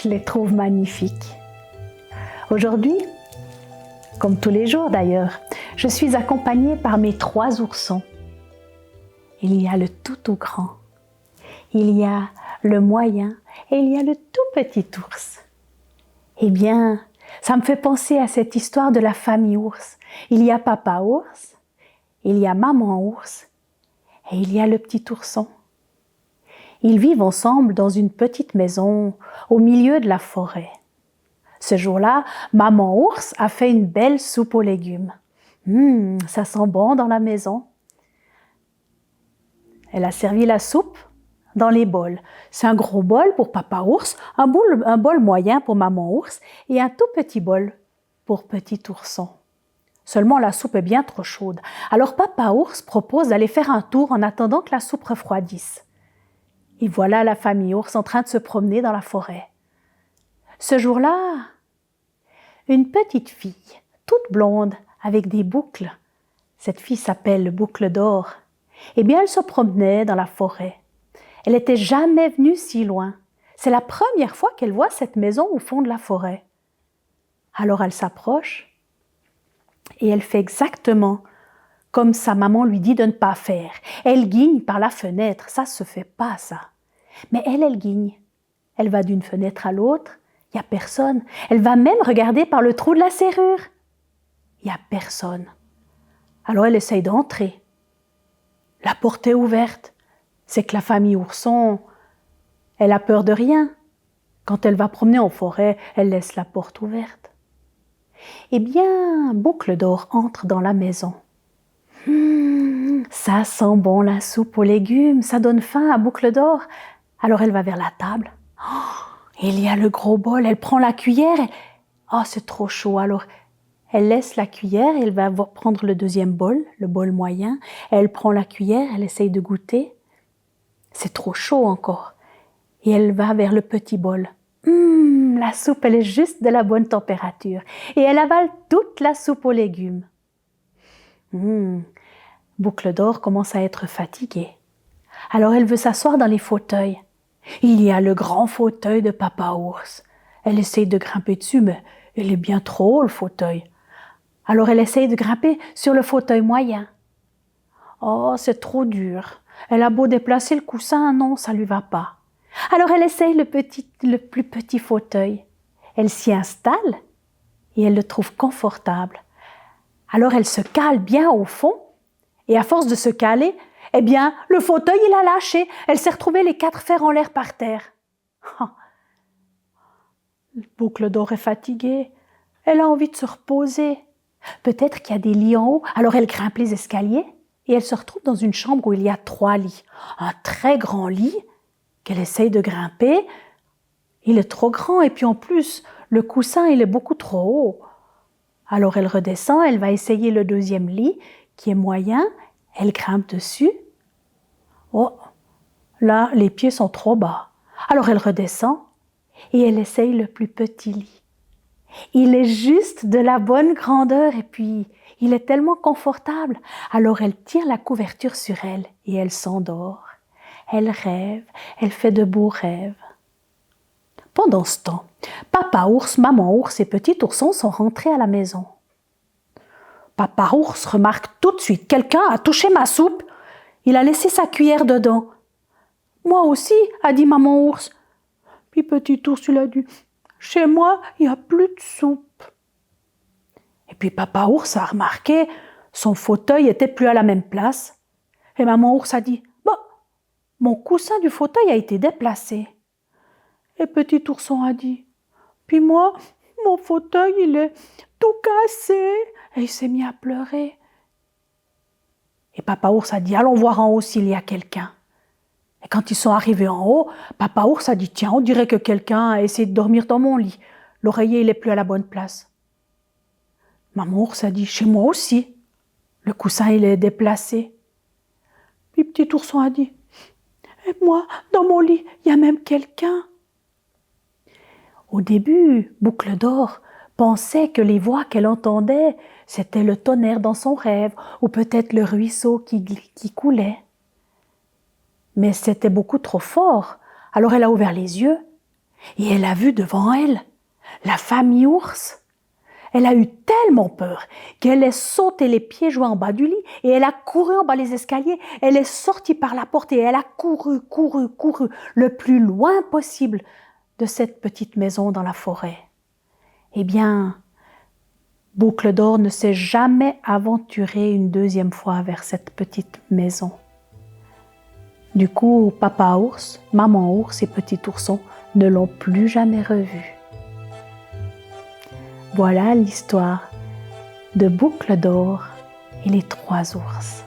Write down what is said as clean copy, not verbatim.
Je les trouve magnifiques. Aujourd'hui, comme tous les jours d'ailleurs, je suis accompagnée par mes 3 oursons. Il y a le tout grand, il y a le moyen et il y a le tout petit ours. Eh bien, ça me fait penser à cette histoire de la famille ours. Il y a papa ours, il y a maman ours et il y a le petit ourson. Ils vivent ensemble dans une petite maison au milieu de la forêt. Ce jour-là, maman ours a fait une belle soupe aux légumes. Ça sent bon dans la maison. Elle a servi la soupe dans les bols. C'est un gros bol pour papa ours, un bol moyen pour maman ours et un tout petit bol pour petit ourson. Seulement la soupe est bien trop chaude. Alors papa ours propose d'aller faire un tour en attendant que la soupe refroidisse. Et voilà la famille ours en train de se promener dans la forêt. Ce jour-là, une petite fille, toute blonde, avec des boucles. Cette fille s'appelle Boucle d'Or. Eh bien, elle se promenait dans la forêt. Elle n'était jamais venue si loin. C'est la première fois qu'elle voit cette maison au fond de la forêt. Alors elle s'approche et elle fait exactement comme sa maman lui dit de ne pas faire. Elle guigne par la fenêtre, ça se fait pas ça. Mais elle guigne. Elle va d'une fenêtre à l'autre, il n'y a personne. Elle va même regarder par le trou de la serrure. Il n'y a personne. Alors elle essaye d'entrer. La porte est ouverte. C'est que la famille ourson, elle a peur de rien. Quand elle va promener en forêt, elle laisse la porte ouverte. Eh bien, Boucle d'Or entre dans la maison. Ça sent bon la soupe aux légumes, ça donne faim à Boucle d'Or. Alors elle va vers la table. Il y a le gros bol, elle prend la cuillère. C'est trop chaud. Alors elle laisse la cuillère, elle va prendre le deuxième bol, le bol moyen. Elle prend la cuillère, elle essaye de goûter. C'est trop chaud encore. Et elle va vers le petit bol. La soupe, elle est juste de la bonne température. Et elle avale toute la soupe aux légumes. Boucle d'Or commence à être fatiguée. Alors elle veut s'asseoir dans les fauteuils. Il y a le grand fauteuil de papa ours. Elle essaye de grimper dessus, mais il est bien trop haut le fauteuil. Alors elle essaye de grimper sur le fauteuil moyen. C'est trop dur. Elle a beau déplacer le coussin, non, ça lui va pas. Alors elle essaye le plus petit fauteuil. Elle s'y installe et elle le trouve confortable. Alors elle se cale bien au fond et à force de se caler, eh bien, le fauteuil, il a lâché. Elle s'est retrouvée les 4 fers en l'air par terre. Boucle d'Or est fatiguée. Elle a envie de se reposer. Peut-être qu'il y a des lits en haut. Alors elle grimpe les escaliers et elle se retrouve dans une chambre où il y a 3 lits. Un très grand lit qu'elle essaye de grimper. Il est trop grand et puis en plus, le coussin, il est beaucoup trop haut. Alors elle redescend, elle va essayer le deuxième lit qui est moyen. Elle grimpe dessus. Là, les pieds sont trop bas. Alors elle redescend et elle essaye le plus petit lit. Il est juste de la bonne grandeur et puis il est tellement confortable. Alors elle tire la couverture sur elle et elle s'endort. Elle rêve, elle fait de beaux rêves. Pendant ce temps, papa ours, maman ours et petit ourson sont rentrés à la maison. Papa ours remarque tout de suite, quelqu'un a touché ma soupe. Il a laissé sa cuillère dedans. Moi aussi, a dit maman ours. Puis petit ours, il a dit, chez moi, il n'y a plus de soupe. Et puis papa ours a remarqué, son fauteuil était plus à la même place. Et maman ours a dit, mon coussin du fauteuil a été déplacé. Et petit ourson a dit, puis moi, mon fauteuil, il est tout cassé. Et il s'est mis à pleurer. Et papa ours a dit, allons voir en haut s'il y a quelqu'un. Et quand ils sont arrivés en haut, papa ours a dit, tiens, on dirait que quelqu'un a essayé de dormir dans mon lit. L'oreiller, il n'est plus à la bonne place. Maman ours a dit, chez moi aussi. Le coussin, il est déplacé. Puis petit ourson a dit, et moi, dans mon lit, il y a même quelqu'un. Au début, Boucle d'Or pensait que les voix qu'elle entendait, c'était le tonnerre dans son rêve, ou peut-être le ruisseau qui coulait. Mais c'était beaucoup trop fort. Alors elle a ouvert les yeux et elle a vu devant elle la famille ours. Elle a eu tellement peur qu'elle est sautée les pieds joints en bas du lit et elle a couru en bas les escaliers. Elle est sortie par la porte et elle a couru le plus loin possible de cette petite maison dans la forêt. Eh bien, Boucle d'Or ne s'est jamais aventurée une deuxième fois vers cette petite maison. Du coup, papa ours, maman ours et petit ourson ne l'ont plus jamais revue. Voilà l'histoire de Boucle d'Or et les 3 ours.